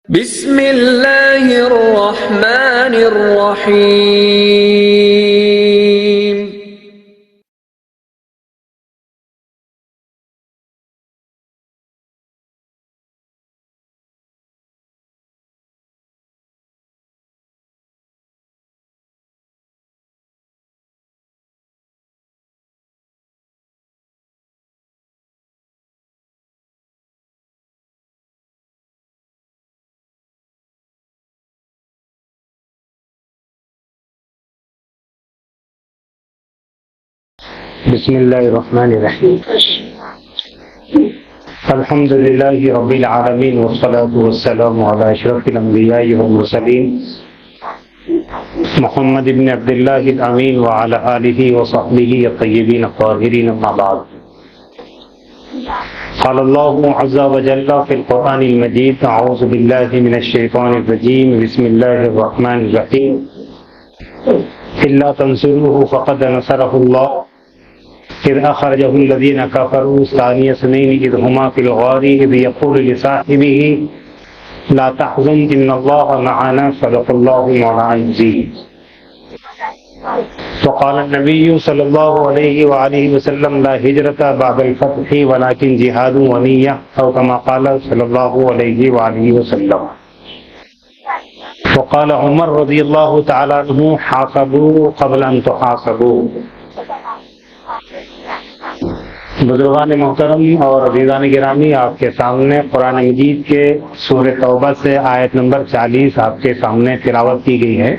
بسم اللہ الرحمن الرحیم۔ بسم اللہ الرحمن الرحیم۔ الحمد للہ رب العالمین والصلاة والسلام علی اشرف الانبیاء والمرسلین محمد بن عبد اللہ الامین وعلی آلہ وصحبہ الطیبین الطاہرین، اما بعد۔ قال اللہ عز وجل فی القرآن المجید: اعوذ باللہ من الشیطان الرجیم، بسم اللہ الرحمن الرحیم۔ الا تنصروه فقد نصرہ اللہ اذ اخرجه الذين كفروا ثاني اثنين اذ هما في الغار اذ يقول لصاحبه لا تحزن ان الله معنا صدق الله مولانا العظيم۔ وقال النبي صلى الله عليه وآله وسلم: لا هجرة بعد الفتح ولكن جهاد ونية، أو كما قال صلى الله عليه وآله وسلم۔ وقال عمر رضي الله تعالى عنه: حاسبوا قبل أن تحاسبوا۔ بزرگان محترم اور عزیزان گرامی، آپ کے سامنے قرآن مجید کے سورہ توبہ سے آیت نمبر 40 آپ کے سامنے تلاوت کی گئی ہے،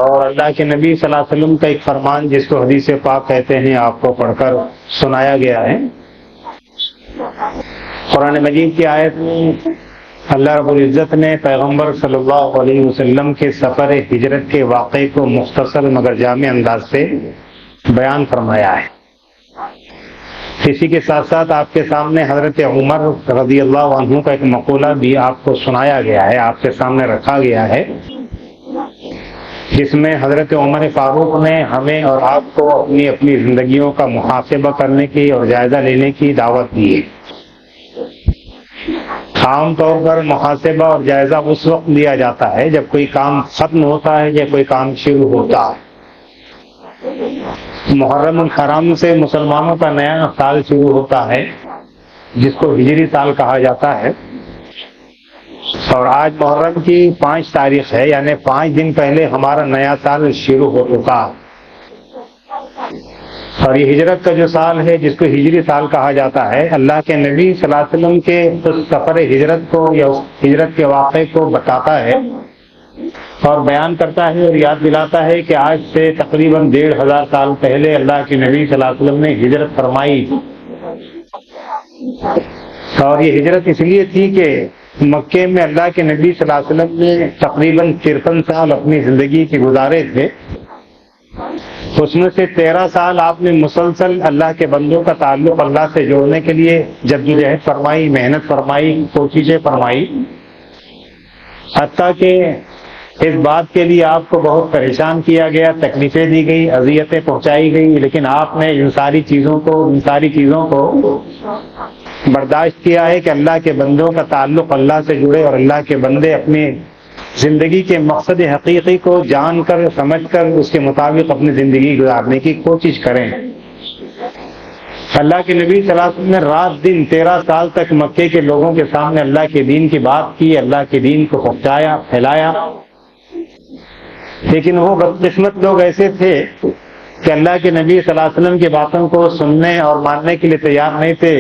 اور اللہ کے نبی صلی اللہ علیہ وسلم کا ایک فرمان جس کو حدیث پاک کہتے ہیں آپ کو پڑھ کر سنایا گیا ہے۔ قرآن مجید کی آیت میں اللہ رب العزت نے پیغمبر صلی اللہ علیہ وسلم کے سفر ہجرت کے واقعے کو مختصر مگر جامع انداز سے بیان فرمایا ہے۔ اسی کے ساتھ ساتھ آپ کے سامنے حضرت عمر رضی اللہ عنہ کا ایک مقولہ بھی آپ کو سنایا گیا ہے، آپ کے سامنے رکھا گیا ہے، جس میں حضرت عمر فاروق نے ہمیں اور آپ کو اپنی زندگیوں کا محاسبہ کرنے کی اور جائزہ لینے کی دعوت دی ہے۔ عام طور پر محاسبہ اور جائزہ اس وقت لیا جاتا ہے جب کوئی کام ختم ہوتا ہے یا کوئی کام شروع ہوتا ہے۔ محرم الحرام سے مسلمانوں کا نیا سال شروع ہوتا ہے، جس کو ہجری سال کہا جاتا ہے، اور آج محرم کی 5 تاریخ ہے، یعنی 5 دن پہلے ہمارا نیا سال شروع ہو چکا۔ اور یہ ہجرت کا جو سال ہے جس کو ہجری سال کہا جاتا ہے، اللہ کے نبی صلی اللہ علیہ وسلم کے اس سفر ہجرت کو یا ہجرت کے واقعے کو بتاتا ہے اور بیان کرتا ہے اور یاد دلاتا ہے کہ آج سے تقریباً 1500 سال پہلے اللہ کے نبی صلی اللہ علیہ وسلم نے ہجرت فرمائی، اور یہ ہجرت اس لیے تھی کہ مکے میں اللہ کے نبی صلی اللہ علیہ وسلم نے تقریباً 53 سال اپنی زندگی کے گزارے تھے۔ اس میں سے 13 سال آپ نے مسلسل اللہ کے بندوں کا تعلق اللہ سے جوڑنے کے لیے جدوجہد فرمائی، محنت فرمائی، کوششیں فرمائی، حتیٰ کہ اس بات کے لیے آپ کو بہت پریشان کیا گیا، تکلیفیں دی گئی، اذیتیں پہنچائی گئی، لیکن آپ نے ان ساری چیزوں کو برداشت کیا ہے کہ اللہ کے بندوں کا تعلق اللہ سے جڑے اور اللہ کے بندے اپنی زندگی کے مقصد حقیقی کو جان کر سمجھ کر اس کے مطابق اپنی زندگی گزارنے کی کوشش کریں۔ اللہ کے نبی صلی اللہ علیہ وسلم نے رات دن 13 سال تک مکے کے لوگوں کے سامنے اللہ کے دین کی بات کی، اللہ کے دین کو پہنچایا، پھیلایا، لیکن وہ بدقسمت لوگ ایسے تھے کہ اللہ کے نبی صلی اللہ علیہ وسلم کی باتوں کو سننے اور ماننے کے لیے تیار نہیں تھے۔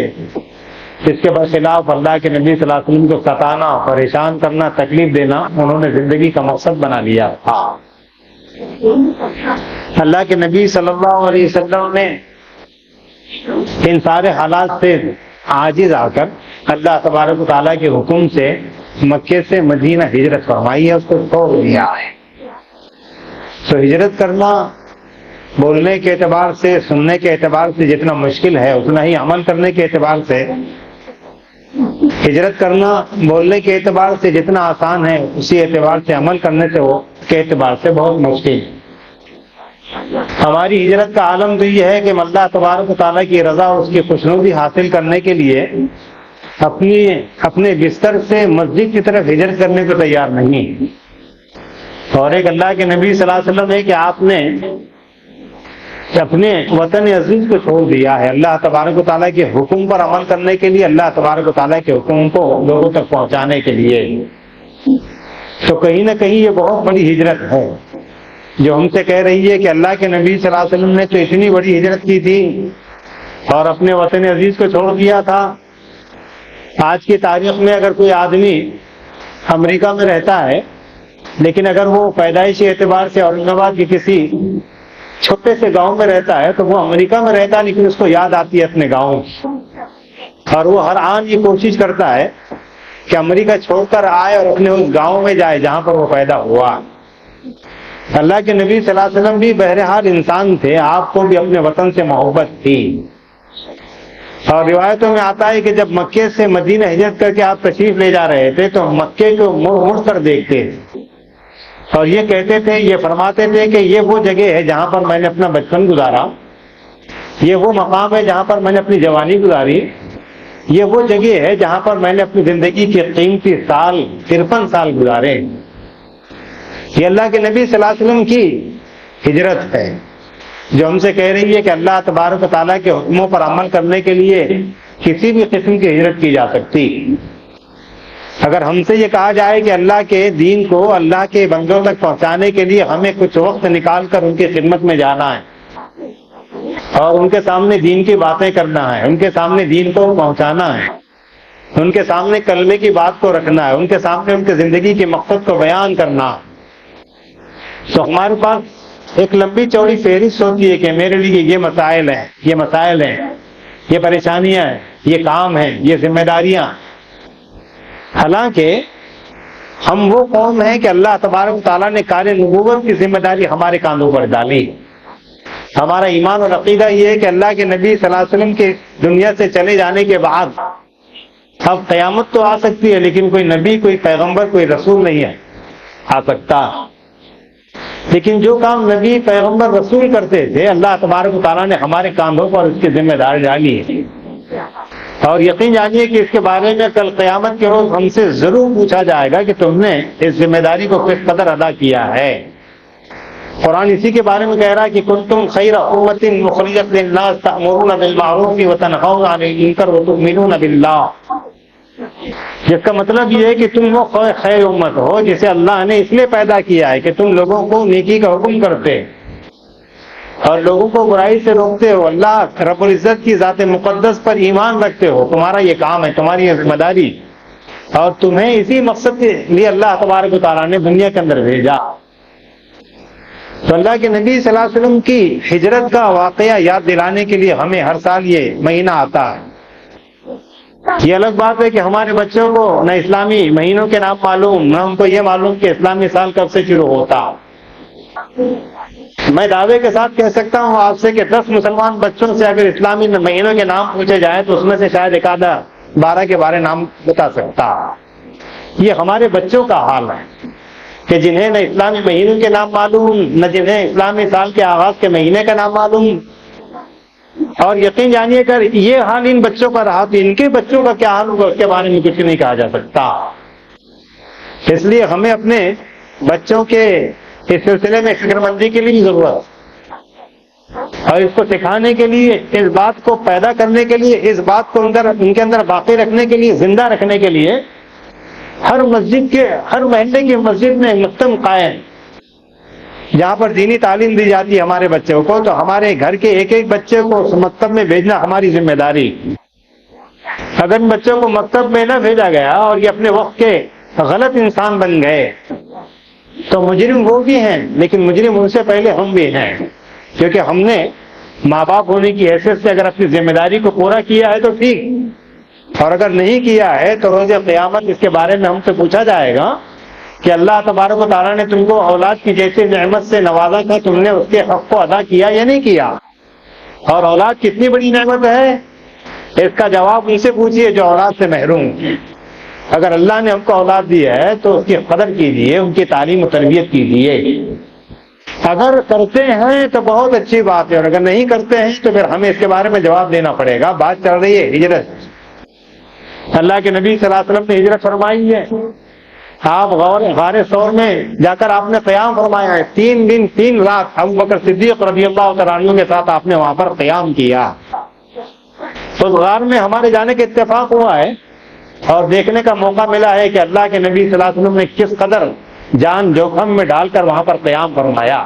اس کے برخلاف اللہ کے نبی صلی اللہ علیہ وسلم کو ستانا، پریشان کرنا، تکلیف دینا انہوں نے زندگی کا مقصد بنا لیا تھا۔ اللہ کے نبی صلی اللہ علیہ وسلم نے ان سارے حالات سے عاجز آ کر اللہ تبارک و تعالیٰ کے حکم سے مکے سے مدینہ ہجرت فرمائی ہے، اس کو چھوڑ دیا ہے۔ تو ہجرت کرنا بولنے کے اعتبار سے، سننے کے اعتبار سے جتنا مشکل ہے، اتنا ہی عمل کرنے کے اعتبار سے ہجرت کرنا بولنے کے اعتبار سے جتنا آسان ہے، اسی اعتبار سے عمل کرنے سے کے اعتبار سے بہت مشکل ہے۔ ہماری ہجرت کا عالم تو یہ ہے کہ اللہ تبارک و تعالیٰ کی رضا اور اس کی خوشنودی حاصل کرنے کے لیے اپنے بستر سے مسجد کی طرف ہجرت کرنے کو تیار نہیں. اور ایک اللہ کے نبی صلی اللہ علیہ وسلم ہے کہ آپ نے اپنے وطن عزیز کو چھوڑ دیا ہے اللہ تبارک و تعالیٰ کے حکم پر عمل کرنے کے لیے, اللہ تبارک و تعالیٰ کے حکم کو لوگوں تک پہنچانے کے لیے. تو کہیں نہ کہیں یہ بہت بڑی ہجرت ہے جو ہم سے کہہ رہی ہے کہ اللہ کے نبی صلی اللہ علیہ وسلم نے تو اتنی بڑی ہجرت کی تھی اور اپنے وطن عزیز کو چھوڑ دیا تھا. آج کی تاریخ میں اگر کوئی آدمی امریکہ میں رہتا ہے لیکن اگر وہ پیدائشی اعتبار سے اورنگ آباد کے کسی چھوٹے سے گاؤں میں رہتا ہے تو وہ امریکہ میں رہتا ہے لیکن اس کو یاد آتی ہے اپنے گاؤں, اور وہ ہر آن یہ کوشش کرتا ہے کہ امریکہ چھوڑ کر آئے اور اپنے اس گاؤں میں جائے جہاں پر وہ پیدا ہوا. اللہ کے نبی صلی اللہ علیہ وسلم بھی بہرحال انسان تھے, آپ کو بھی اپنے وطن سے محبت تھی. اور روایتوں میں آتا ہے کہ جب مکے سے مدینہ ہجرت کر کے آپ تشریف لے جا رہے تھے تو مکے کو مڑ مڑ کر دیکھتے اور یہ کہتے تھے, یہ فرماتے تھے کہ یہ وہ جگہ ہے جہاں پر میں نے اپنا بچپن گزارا, یہ وہ مقام ہے جہاں پر میں نے اپنی جوانی گزاری, یہ وہ جگہ ہے جہاں پر میں نے اپنی زندگی کے قیمتی سال 53 سال گزارے. یہ اللہ کے نبی صلی اللہ علیہ وسلم کی ہجرت ہے جو ہم سے کہہ رہی ہے کہ اللہ تبارک و تعالیٰ کے حکموں پر عمل کرنے کے لیے کسی بھی قسم کی ہجرت کی جا سکتی. اگر ہم سے یہ کہا جائے کہ اللہ کے دین کو اللہ کے بندوں تک پہنچانے کے لیے ہمیں کچھ وقت نکال کر ان کی خدمت میں جانا ہے اور ان کے سامنے دین کی باتیں کرنا ہے, ان کے سامنے دین کو پہنچانا ہے, ان کے سامنے کلمے کی بات کو رکھنا ہے, ان کے سامنے ان کی زندگی کے مقصد کو بیان کرنا, تو ہمارے پاس ایک لمبی چوڑی فہرست ہوتی ہے کہ میرے لیے یہ مسائل ہیں, یہ مسائل ہیں, یہ پریشانیاں ہیں, یہ کام ہیں, یہ ذمہ داریاں. حالانکہ ہم وہ قوم ہیں کہ اللہ تبارک و تعالیٰ نے کار نبوت کی ذمہ داری ہمارے کاندھوں پر ڈالی. ہمارا ایمان اور عقیدہ یہ ہے کہ اللہ کے نبی صلی اللہ علیہ وسلم کے دنیا سے چلے جانے کے بعد اب قیامت تو آ سکتی ہے لیکن کوئی نبی, کوئی پیغمبر, کوئی رسول نہیں ہے آ سکتا. لیکن جو کام نبی, پیغمبر, رسول کرتے تھے اللہ تبارک و تعالیٰ نے ہمارے کاندھوں پر اس کی ذمہ داری ڈالی ہے. اور یقین جانیے کہ اس کے بارے میں کل قیامت کے روز ہم سے ضرور پوچھا جائے گا کہ تم نے اس ذمہ داری کو کس قدر ادا کیا ہے. قرآن اسی کے بارے میں کہہ رہا ہے کہ کنتم خیر امۃ اخرجت للناس تأمرون بالمعروف وتنہون عن المنکر وتؤمنون باللہ. جس کا مطلب یہ ہے کہ تم وہ خیر امت ہو جسے اللہ نے اس لیے پیدا کیا ہے کہ تم لوگوں کو نیکی کا حکم کرتے اور لوگوں کو برائی سے روکتے ہو, اللہ رب العزت کی ذات مقدس پر ایمان رکھتے ہو. تمہارا یہ کام ہے, تمہاری یہ ذمہ داری, اور تمہیں اسی مقصد کے لیے اللہ تبارک و تعالیٰ نے دنیا کے اندر بھیجا. تو اللہ کے نبی صلی اللہ علیہ وسلم کی ہجرت کا واقعہ یاد دلانے کے لیے ہمیں ہر سال یہ مہینہ آتا ہے. یہ الگ بات ہے کہ ہمارے بچوں کو نہ اسلامی مہینوں کے نام معلوم, نہ ان کو یہ معلوم کہ اسلامی سال کب سے شروع ہوتا. میں دعوے کے ساتھ کہہ سکتا ہوں آپ سے کہ 10 مسلمان بچوں سے اگر اسلامی مہینوں کے نام پوچھے جائیں تو اس میں سے شاید ایک آدھا 12 کے بارے نام بتا سکتا. یہ ہمارے بچوں کا حال ہے کہ جنہیں نہ اسلامی مہینوں کے نام معلوم, نہ جنہیں اسلامی سال کے آغاز کے مہینے کا نام معلوم. اور یقین جانیے کر یہ حال ان بچوں کا رہا تو ان کے بچوں کا کیا حال ہوگا اس کے بارے میں کچھ نہیں کہا جا سکتا. اس لیے ہمیں اپنے بچوں کے اس سلسلے میں فکر مندی کے لیے ضرورت, اور اس کو سکھانے کے لیے, اس بات کو پیدا کرنے کے لیے, اس بات کو ان کے اندر باقی رکھنے کے لیے, زندہ رکھنے کے لیے ہر مسجد کے, ہر محلے کی مسجد میں مکتب قائم جہاں پر دینی تعلیم دی جاتی ہے ہمارے بچوں کو. تو ہمارے گھر کے ایک ایک بچے کو اس مکتب میں بھیجنا ہماری ذمہ داری. اگر ان بچوں کو مکتب میں نہ بھیجا گیا اور یہ اپنے وقت کے غلط انسان بن گئے تو مجرم وہ بھی ہیں لیکن مجرم ان سے پہلے ہم بھی ہیں, کیونکہ ہم نے ماں باپ ہونے کی حیثیت سے اگر اپنی ذمہ داری کو پورا کیا ہے تو ٹھیک, اور اگر نہیں کیا ہے تو روز قیامت اس کے بارے میں ہم سے پوچھا جائے گا کہ اللہ تبارک و تعالیٰ نے تم کو اولاد کی جیسی نعمت سے نوازا تھا, تم نے اس کے حق کو ادا کیا یا نہیں کیا. اور اولاد کتنی بڑی نعمت ہے اس کا جواب ان سے پوچھیے جو اولاد سے محروم. اگر اللہ نے ہم کو اولاد دی ہے تو اس کی قدر کیجیے, ان کی تعلیم و تربیت کیجیے. اگر کرتے ہیں تو بہت اچھی بات ہے, اور اگر نہیں کرتے ہیں تو پھر ہمیں اس کے بارے میں جواب دینا پڑے گا. بات چل رہی ہے ہجرت, اللہ کے نبی صلی اللہ علیہ وسلم نے ہجرت فرمائی ہے، آپ غار ثور میں جا کر آپ نے قیام فرمایا ہے، 3 دن 3 رات ابو بکر صدیق رضی اللہ تعالیٰ عنہ کے ساتھ آپ نے وہاں پر قیام کیا۔ تو اس غار میں ہمارے جانے کا اتفاق ہوا ہے اور دیکھنے کا موقع ملا ہے کہ اللہ کے نبی صلی اللہ علیہ وسلم نے کس قدر جان جوخم میں ڈال کر وہاں پر قیام فرمایا۔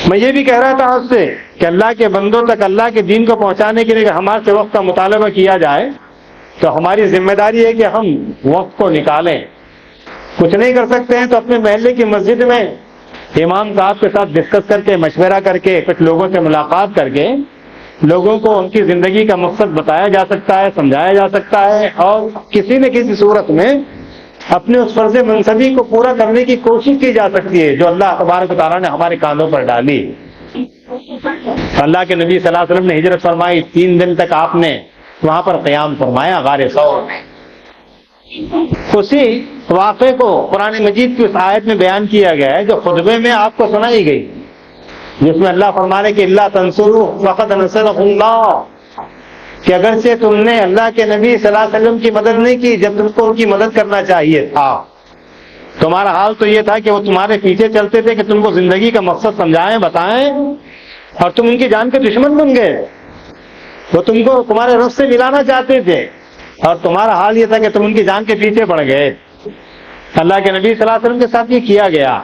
میں یہ بھی کہہ رہا تھا آپ سے کہ اللہ کے بندوں تک اللہ کے دین کو پہنچانے کے لیے ہمارے سے وقت کا مطالبہ کیا جائے تو ہماری ذمہ داری ہے کہ ہم وقت کو نکالیں۔ کچھ نہیں کر سکتے ہیں تو اپنے محلے کی مسجد میں امام صاحب کے ساتھ ڈسکس کر کے، مشورہ کر کے، کچھ لوگوں سے ملاقات کر کے لوگوں کو ان کی زندگی کا مقصد بتایا جا سکتا ہے، سمجھایا جا سکتا ہے، اور کسی نہ کسی صورت میں اپنے اس فرض منصبی کو پورا کرنے کی کوشش کی جا سکتی ہے جو اللہ تبارک و تعالیٰ نے ہمارے کاندھوں پر ڈالی۔ اللہ کے نبی صلی اللہ علیہ وسلم نے ہجرت فرمائی، 3 دن تک آپ نے وہاں پر قیام فرمایا غار ثور میں۔ اسی واقعے کو قرآن مجید کی اس آیت میں بیان کیا گیا ہے جو خطبے میں آپ کو سنائی گئی، جس میں اللہ فرمانے کہ اللہ تنصروا فقد نصرہ اللہ، کہ اگرچہ تم نے اللہ کے نبی صلی اللہ علیہ وسلم کی مدد نہیں کی جب تم کو ان کی مدد کرنا چاہیے تھا، تمہارا حال تو یہ تھا کہ وہ تمہارے پیچھے چلتے تھے کہ تم کو زندگی کا مقصد سمجھائیں بتائیں، اور تم ان کی جان کے دشمن بن گئے، وہ تم کو تمہارے رب سے ملانا چاہتے تھے اور تمہارا حال یہ تھا کہ تم ان کی جان کے پیچھے پڑ گئے۔ اللہ کے نبی صلی اللہ علیہ وسلم کے ساتھ یہ کیا گیا۔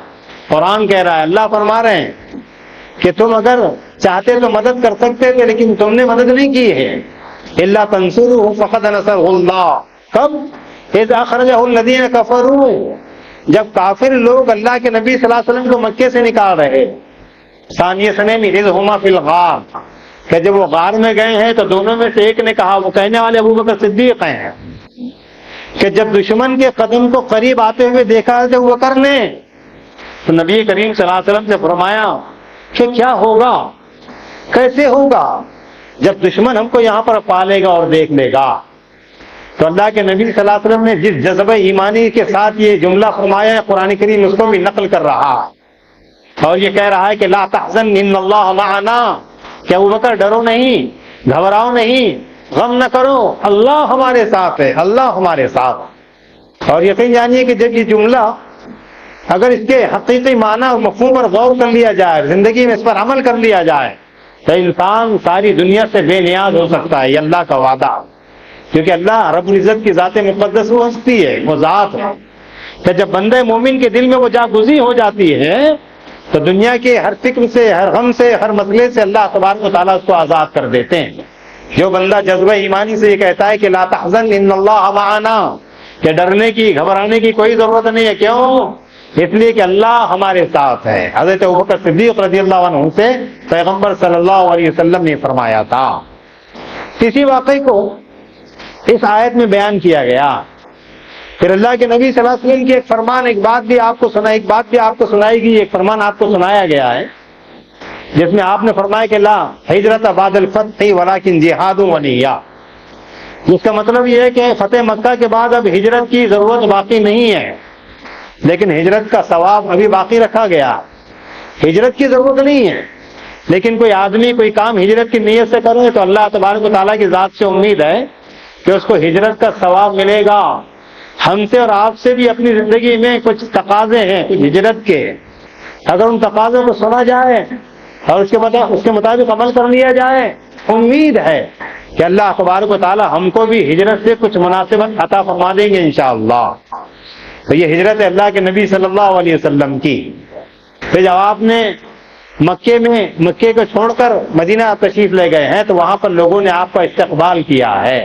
قرآن کہہ رہا ہے، اللہ فرما رہے ہیں کہ تم اگر چاہتے تو مدد کر سکتے تھے لیکن تم نے مدد نہیں کی ہے۔ اللہ تنصروا فقد نصرہ اللہ، کب؟ اذ اخرجہ الذین کفروا، جب کافر لوگ اللہ کے نبی صلی اللہ علیہ وسلم کو مکے سے نکال رہے، ثانی اثنین اذ ہما فی الغار، کہ جب وہ غار میں گئے ہیں تو دونوں میں سے ایک نے کہا، وہ کہنے والے ابو بکر صدیق ہیں، کہ جب دشمن کے قدم کو قریب آتے ہوئے دیکھا تو وہ بکر نے، تو نبی کریم صلی اللہ علیہ وسلم سے فرمایا کہ کیا ہوگا، کیسے ہوگا جب دشمن ہم کو یہاں پر پالے گا اور دیکھ لے گا۔ تو اللہ کے نبی صلی اللہ علیہ وسلم نے جس جذبہ ایمانی کے ساتھ یہ جملہ فرمایا ہے، قرآن کریم اس کو بھی نقل کر رہا اور یہ کہہ رہا ہے کہ لا تحزن ان اللہ معنا، کہ ابو بکر ڈرو نہیں، گھبراؤ نہیں، غم نہ کرو، اللہ ہمارے ساتھ ہے، اللہ ہمارے ساتھ۔ اور یقین جانیے کہ جب یہ جملہ اگر اس کے حقیقی معنی اور مفہوم پر غور کر لیا جائے، زندگی میں اس پر عمل کر لیا جائے، تو انسان ساری دنیا سے بے نیاز ہو سکتا ہے۔ یہ اللہ کا وعدہ، کیونکہ اللہ رب العزت کی ذات مقدس وہ ہستی ہے، وہ ذات ہے کہ جب بندے مومن کے دل میں وہ جاگزی ہو جاتی ہے تو دنیا کے ہر فکر سے، ہر غم سے، ہر مسئلے سے اللہ تبارک و تعالیٰ اس کو آزاد کر دیتے ہیں۔ جو بندہ جذبہ ایمانی سے یہ کہتا ہے کہ لا تحزن ان اللہ معنا، کہ ڈرنے کی، گھبرانے کی کوئی ضرورت نہیں ہے، کیوں؟ اس لیے کہ اللہ ہمارے ساتھ ہے۔ حضرت ابوبکر صدیق رضی اللہ عنہ سے پیغمبر صلی اللہ علیہ وسلم نے فرمایا تھا۔ اسی واقعے کو اس آیت میں بیان کیا گیا۔ پھر اللہ کے نبی صلی اللہ علیہ وسلم کی ایک فرمان، ایک بات بھی آپ کو سنائی گئی، ایک فرمان آپ کو سنایا گیا ہے جس میں آپ نے فرمایا کہ لا ہجرت بعد الفتح ولکن جہاد و نیہ، جس کا مطلب یہ ہے کہ فتح مکہ کے بعد اب ہجرت کی ضرورت باقی نہیں ہے، لیکن ہجرت کا ثواب ابھی باقی رکھا گیا۔ ہجرت کی ضرورت نہیں ہے، لیکن کوئی آدمی کوئی کام ہجرت کی نیت سے کرے تو اللہ تبارک و تعالیٰ کی ذات سے امید ہے کہ اس کو ہجرت کا ثواب ملے گا۔ ہم سے اور آپ سے بھی اپنی زندگی میں کچھ تقاضے ہیں کچھ ہجرت کے، اگر ان تقاضوں کو سنا جائے اور اس کے مطابق عمل کر لیا جائے، امید ہے کہ اللہ تبارک و تعالیٰ ہم کو بھی ہجرت سے کچھ مناسبت عطا فرما دیں گے انشاءاللہ۔ تو یہ ہجرت ہے اللہ کے نبی صلی اللہ علیہ وسلم کی۔ پھر جب آپ نے مکے کو چھوڑ کر مدینہ تشریف لے گئے ہیں تو وہاں پر لوگوں نے آپ کا استقبال کیا ہے،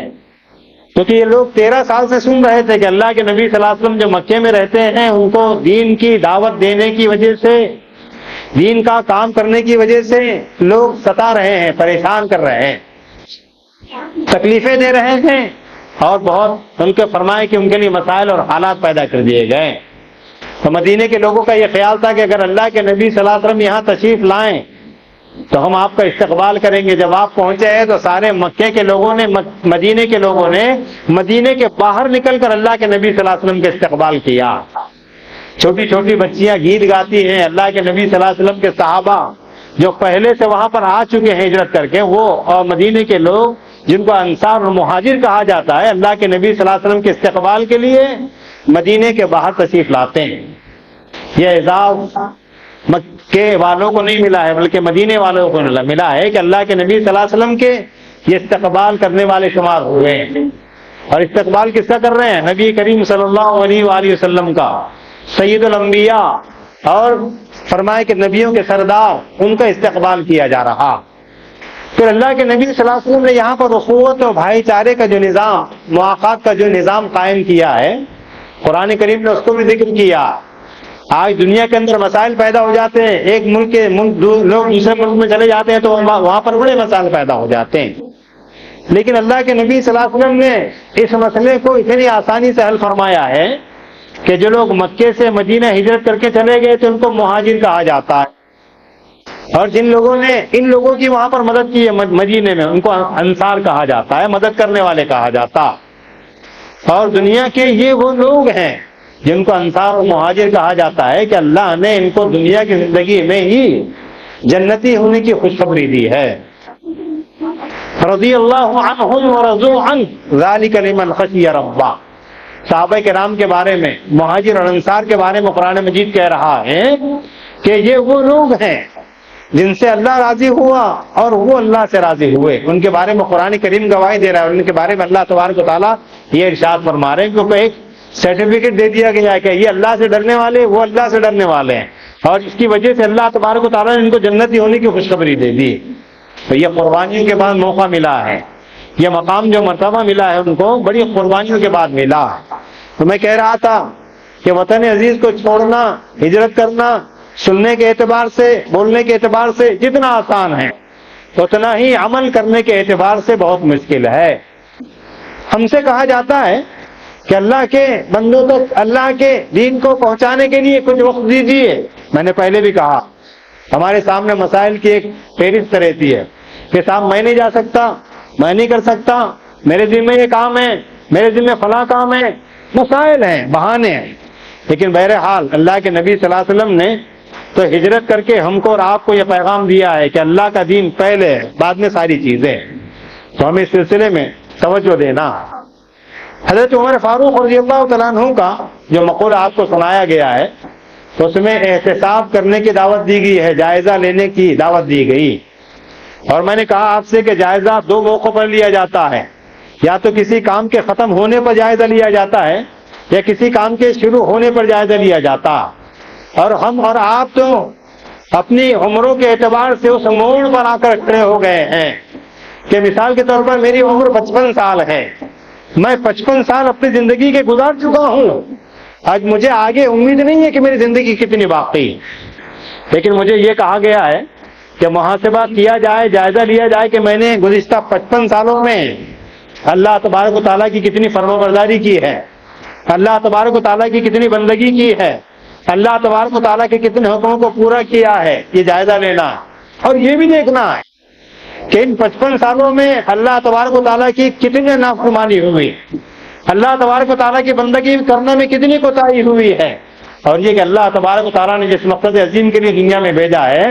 کیونکہ یہ لوگ 13 سال سے سن رہے تھے کہ اللہ کے نبی صلی اللہ علیہ وسلم جو مکے میں رہتے ہیں ان کو دین کی دعوت دینے کی وجہ سے، دین کا کام کرنے کی وجہ سے لوگ ستا رہے ہیں، پریشان کر رہے ہیں، تکلیفیں دے رہے ہیں، اور بہت ان کے فرمائے کہ ان کے لیے مسائل اور حالات پیدا کر دیے گئے۔ تو مدینے کے لوگوں کا یہ خیال تھا کہ اگر اللہ کے نبی صلی اللہ علیہ وسلم یہاں تشریف لائیں تو ہم آپ کا استقبال کریں گے۔ جب آپ پہنچے ہیں تو سارے مکے کے لوگوں نے، مدینے کے لوگوں نے مدینے کے باہر نکل کر اللہ کے نبی صلی اللہ علیہ وسلم کا استقبال کیا۔ چھوٹی چھوٹی بچیاں گیت گاتی ہیں، اللہ کے نبی صلی اللہ علیہ وسلم کے صحابہ جو پہلے سے وہاں پر آ چکے ہیں ہجرت کر کے، وہ اور مدینے کے لوگ جن کو انصار اور مہاجر کہا جاتا ہے، اللہ کے نبی صلی اللہ علیہ وسلم کے استقبال کے لیے مدینے کے باہر تشریف لاتے ہیں۔ یہ اعزاز مکے والوں کو نہیں ملا ہے بلکہ مدینے والوں کو ملا ہے کہ اللہ کے نبی صلی اللہ علیہ وسلم کے یہ استقبال کرنے والے شمار ہوئے ہیں۔ اور استقبال کس کا کر رہے ہیں؟ نبی کریم صلی اللہ علیہ وآلہ وسلم کا، سید الانبیاء، اور فرمائے کہ نبیوں کے سردار، ان کا استقبال کیا جا رہا۔ پھر اللہ کے نبی صلی اللہ علیہ وسلم نے یہاں پر اخوت اور بھائی چارے کا جو نظام، مواقعات کا جو نظام قائم کیا ہے، قرآن کریم نے اس کو بھی ذکر کیا۔ آج دنیا کے اندر مسائل پیدا ہو جاتے ہیں، ایک ملک کے لوگ دوسرے ملک میں چلے جاتے ہیں تو وہاں پر بڑے مسائل پیدا ہو جاتے ہیں، لیکن اللہ کے نبی صلی اللہ علیہ وسلم نے اس مسئلے کو اتنی آسانی سے حل فرمایا ہے کہ جو لوگ مکے سے مدینہ ہجرت کر کے چلے گئے تو ان کو مہاجر کہا جاتا ہے، اور جن لوگوں نے ان لوگوں کی وہاں پر مدد کی ہے مدینے میں، ان کو انصار کہا جاتا ہے، مدد کرنے والے کہا جاتا۔ اور دنیا کے یہ وہ لوگ ہیں جن کو انصار اور مہاجر کہا جاتا ہے کہ اللہ نے ان کو دنیا کی زندگی میں ہی جنتی ہونے کی خوشخبری دی ہے۔ رضی اللہ عنہم ورضوا عنہ ذالک لمن خشی ربہ۔ صحابہ کرام کے بارے میں، مہاجر اور انصار کے بارے میں قرآن مجید کہہ رہا ہے کہ یہ وہ لوگ ہیں جن سے اللہ راضی ہوا اور وہ اللہ سے راضی ہوئے۔ ان کے بارے میں قرآن کریم گواہی دے رہا ہے، ان کے بارے میں اللہ تبارک و تعالیٰ یہ ارشاد فرما رہے ہیں، کیونکہ ایک سرٹیفکیٹ دے دیا گیا ہے کہ یہ اللہ سے ڈرنے والے، وہ اللہ سے ڈرنے والے ہیں، اور اس کی وجہ سے اللہ تبارک و تعالیٰ نے ان کو جنتی ہونے کی خوشخبری دے دی۔ تو یہ قربانیوں کے بعد موقع ملا ہے، یہ مقام جو مرتبہ ملا ہے ان کو بڑی قربانیوں کے بعد ملا۔ تو میں کہہ رہا تھا کہ وطن عزیز کو چھوڑنا، ہجرت کرنا، سننے کے اعتبار سے، بولنے کے اعتبار سے جتنا آسان ہے اتنا ہی عمل کرنے کے اعتبار سے بہت مشکل ہے۔ ہم سے کہا جاتا ہے کہ اللہ کے بندوں تک اللہ کے دین کو پہنچانے کے لیے کچھ وقت دیجیے۔ میں نے پہلے بھی کہا ہمارے سامنے مسائل کی ایک فہرست رہتی ہے کہ صاحب میں نہیں جا سکتا، میں نہیں کر سکتا، میرے ذمہ یہ کام ہے، میرے ذمہ فلاں کام ہے، مسائل ہیں، بہانے ہیں۔ لیکن بہرحال اللہ کے نبی صلی اللہ علیہ وسلم نے تو ہجرت کر کے ہم کو اور آپ کو یہ پیغام دیا ہے کہ اللہ کا دین پہلے ہے، بعد میں ساری چیزیں۔ تو ہمیں اس سلسلے میں توجہ دینا۔ حضرت عمر فاروق رضی اللہ تعالیٰ عنہ کا جو مقولہ آپ کو سنایا گیا ہے تو اس میں احتساب کرنے کی دعوت دی گئی ہے، جائزہ لینے کی دعوت دی گئی۔ اور میں نے کہا آپ سے کہ جائزہ دو موقعوں پر لیا جاتا ہے، یا تو کسی کام کے ختم ہونے پر جائزہ لیا جاتا ہے یا کسی کام کے شروع ہونے پر جائزہ لیا جاتا۔ اور ہم اور آپ تو اپنی عمروں کے اعتبار سے اس موڑ پر آ کر کھڑے ہو گئے ہیں کہ مثال کے طور پر میری عمر 55 سال ہے، میں 55 سال اپنی زندگی کے گزار چکا ہوں، آج مجھے آگے امید نہیں ہے کہ میری زندگی کتنی باقی، لیکن مجھے یہ کہا گیا ہے کہ محاسبہ کیا جائے، جائزہ لیا جائے کہ میں نے گزشتہ 55 سالوں میں اللہ تبارک و تعالیٰ کی کتنی فرمانبرداری کی ہے، اللہ تبارک و تعالیٰ کی کتنی بندگی کی ہے، اللہ تبارک و تعالیٰ کے کتنے حکموں کو پورا کیا ہے، یہ جائزہ لینا۔ اور یہ بھی دیکھنا ہے کہ ان 55 سالوں میں اللہ تبارک و تعالیٰ کی کتنی نافرمانی ہوئی، اللہ تبارک و تعالیٰ کی بندگی کرنے میں کتنی کوتاہی ہوئی ہے، اور یہ کہ اللہ تبارک و تعالیٰ نے جس مقصد عظیم کے لیے دنیا میں بھیجا ہے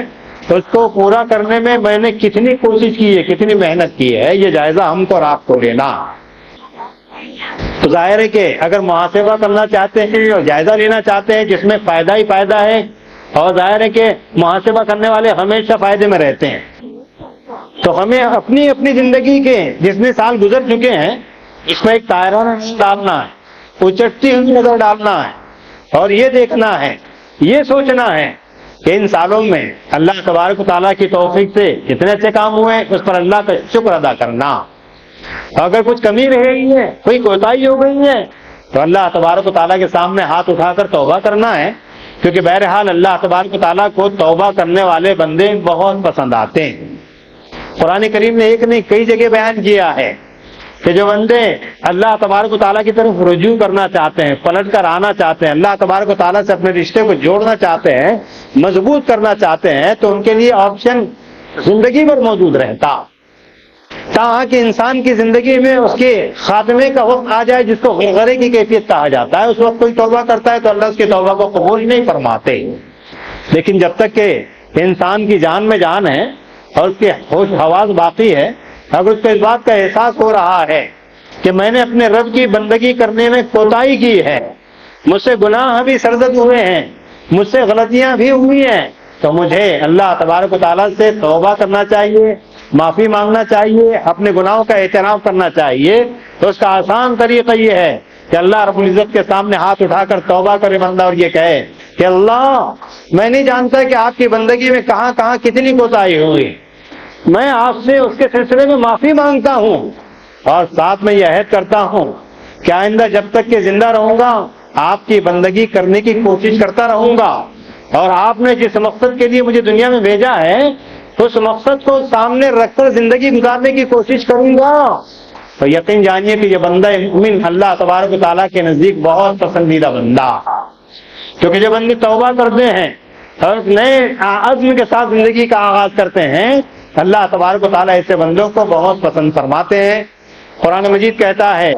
تو اس کو پورا کرنے میں میں نے کتنی کوشش کی ہے، کتنی محنت کی ہے، یہ جائزہ ہم کو اور آپ کو لینا۔ تو ظاہر ہے کہ اگر محاسبہ کرنا چاہتے ہیں اور جائزہ لینا چاہتے ہیں جس میں فائدہ ہی فائدہ ہے، اور ظاہر ہے کہ محاسبہ کرنے والے ہمیشہ فائدے میں رہتے ہیں، تو ہمیں اپنی اپنی زندگی کے جتنے سال گزر چکے ہیں اس میں ایک دائرہ ڈالنا ہے، اچٹتی ہوئی نظر ڈالنا ہے، اور یہ دیکھنا ہے، یہ سوچنا ہے کہ ان سالوں میں اللہ تبارک و تعالیٰ کی توفیق سے کتنے اچھے کام ہوئے، اس پر اللہ کا شکر ادا کرنا۔ اگر کچھ کمی رہ گئی ہے، کوئی کوتاہی ہو گئی ہے تو اللہ تبارک و تعالیٰ کے سامنے ہاتھ اٹھا کر توبہ کرنا ہے، کیونکہ بہرحال اللہ تبارک و تعالیٰ کو توبہ کرنے والے بندے بہت پسند آتے ہیں۔ قرآن کریم نے ایک نہیں کئی جگہ بیان کیا ہے کہ جو بندے اللہ تبارک و تعالیٰ کی طرف رجوع کرنا چاہتے ہیں، پلٹ کر آنا چاہتے ہیں، اللہ تبارک و تعالیٰ سے اپنے رشتے کو جوڑنا چاہتے ہیں، مضبوط کرنا چاہتے ہیں، تو ان کے لیے آپشن زندگی بھر موجود رہتا، تاکہ کہ انسان کی زندگی میں اس کے خاتمے کا وقت آ جائے جس کو غرغرے کی کیفیت کہا جاتا ہے، اس وقت کوئی توبہ کرتا ہے تو اللہ اس کی توبہ کو قبول نہیں فرماتے۔ لیکن جب تک کہ انسان کی جان میں جان ہے اور اس کے ہوش حواس باقی ہے، اگر اس کو اس بات کا احساس ہو رہا ہے کہ میں نے اپنے رب کی بندگی کرنے میں کوتاہی کی ہے، مجھ سے گناہ بھی سرزد ہوئے ہیں، مجھ سے غلطیاں بھی ہوئی ہیں، تو مجھے اللہ تبارک و تعالیٰ سے توبہ کرنا چاہیے، معافی مانگنا چاہیے، اپنے گناہوں کا اعتراف کرنا چاہیے۔ تو اس کا آسان طریقہ یہ ہے کہ اللہ رب العزت کے سامنے ہاتھ اٹھا کر توبہ کرے بندہ اور یہ کہے کہ اللہ، میں نہیں جانتا کہ آپ کی بندگی میں کہاں کہاں کتنی کوتاہی ہوئی، میں آپ سے اس کے سلسلے میں معافی مانگتا ہوں، اور ساتھ میں یہ عہد کرتا ہوں کہ آئندہ جب تک کہ زندہ رہوں گا آپ کی بندگی کرنے کی کوشش کرتا رہوں گا، اور آپ نے جس مقصد کے لیے مجھے دنیا میں بھیجا ہے اس مقصد کو سامنے رکھ کر زندگی گزارنے کی کوشش کروں گا۔ تو یقین جانیے کہ یہ بندہ مومن اللہ تبارک و تعالیٰ کے نزدیک بہت پسندیدہ بندہ، کیونکہ جب بندے توبہ کرتے ہیں اور نئے عزم کے ساتھ زندگی کا آغاز کرتے ہیں، اللہ تبارک و تعالیٰ ایسے بندوں کو بہت پسند فرماتے ہیں۔ قرآن مجید کہتا ہے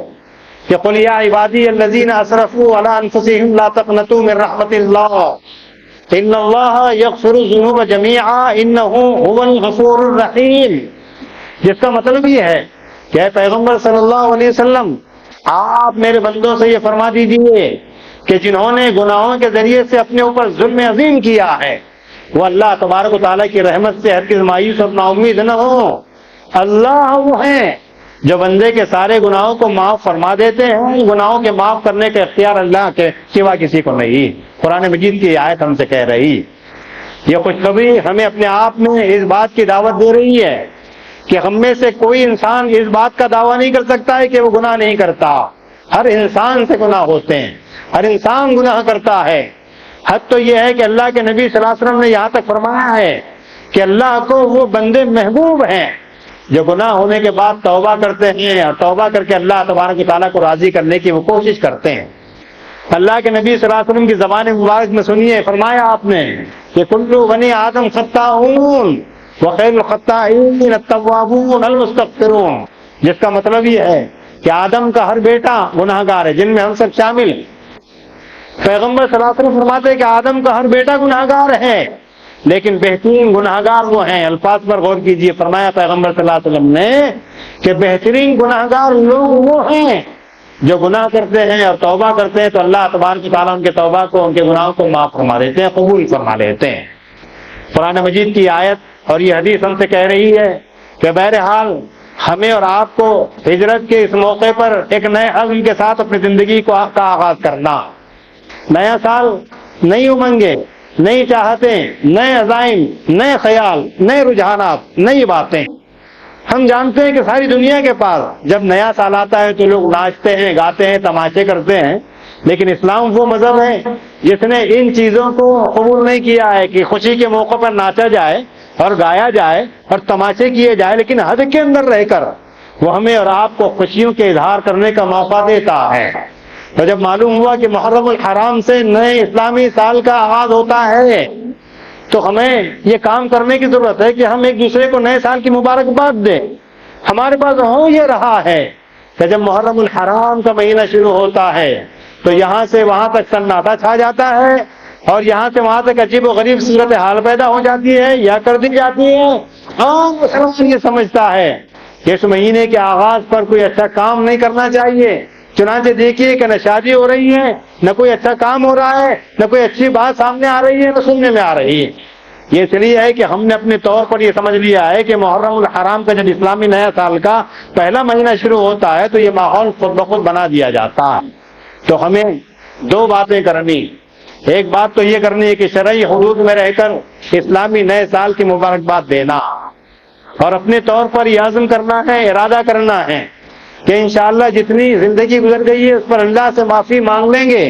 کہ قل یا عبادی الذین اسرفوا علی انفسہم لا تقنطوا من رحمت اللہ ان اللہ یغفر الذنوب جمیعا انہ هو الغفور الرحیم، جس کا مطلب یہ ہے کہ اے پیغمبر صلی اللہ علیہ وسلم، آپ میرے بندوں سے یہ فرما دیجیے کہ جنہوں نے گناہوں کے ذریعے سے اپنے اوپر ظلم عظیم کیا ہے وہ اللہ تبارک و تعالیٰ کی رحمت سے ہرگز مایوس اور نا امید نہ ہو۔ اللہ وہ ہیں جو بندے کے سارے گناہوں کو معاف فرما دیتے ہیں، گناہوں کے معاف کرنے کا اختیار اللہ کے سوا کسی کو نہیں۔ قرآن مجید کی آیت ہم سے کہہ رہی، یہ خوشخبری ہمیں اپنے آپ میں اس بات کی دعوت دے رہی ہے کہ ہم میں سے کوئی انسان اس بات کا دعویٰ نہیں کر سکتا ہے کہ وہ گناہ نہیں کرتا۔ ہر انسان سے گناہ ہوتے ہیں، ہر انسان گناہ کرتا ہے۔ حد تو یہ ہے کہ اللہ کے نبی صلی اللہ علیہ وسلم نے یہاں تک فرمایا ہے کہ اللہ کو وہ بندے محبوب ہیں جو گناہ ہونے کے بعد توبہ کرتے ہیں، اور توبہ کر کے اللہ تبارک و تعالیٰ کو راضی کرنے کی وہ کوشش کرتے ہیں۔ اللہ کے نبی صلی اللہ علیہ وسلم کی زبان مبارک میں سنیے، فرمایا آپ نے کہ کلو بنی آدم خطاؤون وخیر الخطائین التوابون المستغفرون، جس کا مطلب یہ ہے کہ آدم کا ہر بیٹا گناہ گار ہے، جن میں ہم سب شامل۔ پیغمبر صلی اللہ علیہ وسلم فرماتے ہیں کہ آدم کا ہر بیٹا گناہ گار ہے، لیکن بہترین گناہ گار وہ ہیں۔ الفاظ پر غور کیجیے، فرمایا پیغمبر صلی اللہ علیہ وسلم نے کہ بہترین گناہ گار لوگ وہ ہیں جو گناہ کرتے ہیں اور توبہ کرتے ہیں، تو اللہ تبارک و تعالیٰ ان کے توبہ کو، ان کے گناہوں کو معاف فرما دیتے ہیں، قبول فرما لیتے ہیں۔ قرآن مجید کی آیت اور یہ حدیث ہم سے کہہ رہی ہے کہ بہرحال ہمیں اور آپ کو ہجرت کے اس موقع پر ایک نئے عزم کے ساتھ اپنی زندگی کا آغاز کرنا۔ نیا سال، نئی امنگیں، نئی چاہتیں، نئے عزائم، نئے خیال، نئے رجحانات، نئی باتیں۔ ہم جانتے ہیں کہ ساری دنیا کے پاس جب نیا سال آتا ہے تو لوگ ناچتے ہیں، گاتے ہیں، تماشے کرتے ہیں، لیکن اسلام وہ مذہب ہے جس نے ان چیزوں کو قبول نہیں کیا ہے کہ خوشی کے موقع پر ناچا جائے اور گایا جائے اور تماشے کیے جائے، لیکن حد کے اندر رہ کر وہ ہمیں اور آپ کو خوشیوں کے اظہار کرنے کا موقع دیتا ہے۔ تو جب معلوم ہوا کہ محرم الحرام سے نئے اسلامی سال کا آغاز ہوتا ہے تو ہمیں یہ کام کرنے کی ضرورت ہے کہ ہم ایک دوسرے کو نئے سال کی مبارکباد دیں۔ ہمارے پاس ہو یہ رہا ہے کہ جب محرم الحرام کا مہینہ شروع ہوتا ہے تو یہاں سے وہاں تک سناٹا چھا جاتا ہے، اور یہاں سے وہاں تک عجیب و غریب صورتحال پیدا ہو جاتی ہے یا کر دی جاتی ہے۔ عام مسلمان یہ سمجھتا ہے کہ اس مہینے کے آغاز پر کوئی اچھا کام نہیں کرنا چاہیے، چنانچہ دیکھیے کہ نہ شادی ہو رہی ہے، نہ کوئی اچھا کام ہو رہا ہے، نہ کوئی اچھی بات سامنے آ رہی ہے، نہ سننے میں آ رہی ہے۔ یہ اس لیے ہے کہ ہم نے اپنے طور پر یہ سمجھ لیا ہے کہ محرم الحرام کا جب اسلامی نیا سال کا پہلا مہینہ شروع ہوتا ہے تو یہ ماحول خود بخود بنا دیا جاتا ہے۔ تو ہمیں دو باتیں کرنی، ایک بات تو یہ کرنی ہے کہ شرعی حدود میں رہ کر اسلامی نئے سال کی مبارکباد دینا، اور اپنے طور پر یہ عزم کرنا ہے، ارادہ کرنا ہے کہ انشاءاللہ جتنی زندگی گزر گئی ہے اس پر اللہ سے معافی مانگ لیں گے،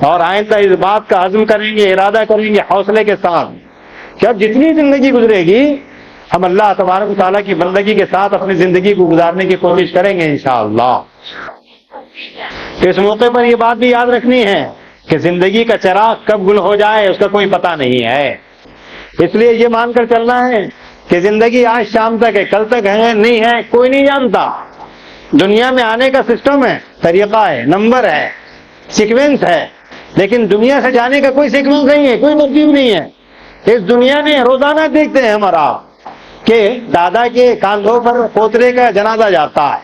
اور آئندہ اس بات کا عزم کریں گے، ارادہ کریں گے حوصلے کے ساتھ کہ اب جتنی زندگی گزرے گی ہم اللہ تبارک و تعالیٰ کی بندگی کے ساتھ اپنی زندگی کو گزارنے کی کوشش کریں گے انشاءاللہ۔ اس موقع پر یہ بات بھی یاد رکھنی ہے کہ زندگی کا چراغ کب گل ہو جائے اس کا کوئی پتہ نہیں ہے، اس لیے یہ مان کر چلنا ہے کہ زندگی آج شام تک ہے، کل تک ہے نہیں ہے کوئی نہیں جانتا۔ دنیا میں آنے کا سسٹم ہے، طریقہ ہے، نمبر ہے، سیکوینس ہے، لیکن دنیا سے جانے کا کوئی سیکوینس نہیں ہے، کوئی ترتیب نہیں ہے۔ اس دنیا میں روزانہ دیکھتے ہیں ہمارا کہ دادا کے کاندھوں پر پوترے کا جنازہ جاتا ہے،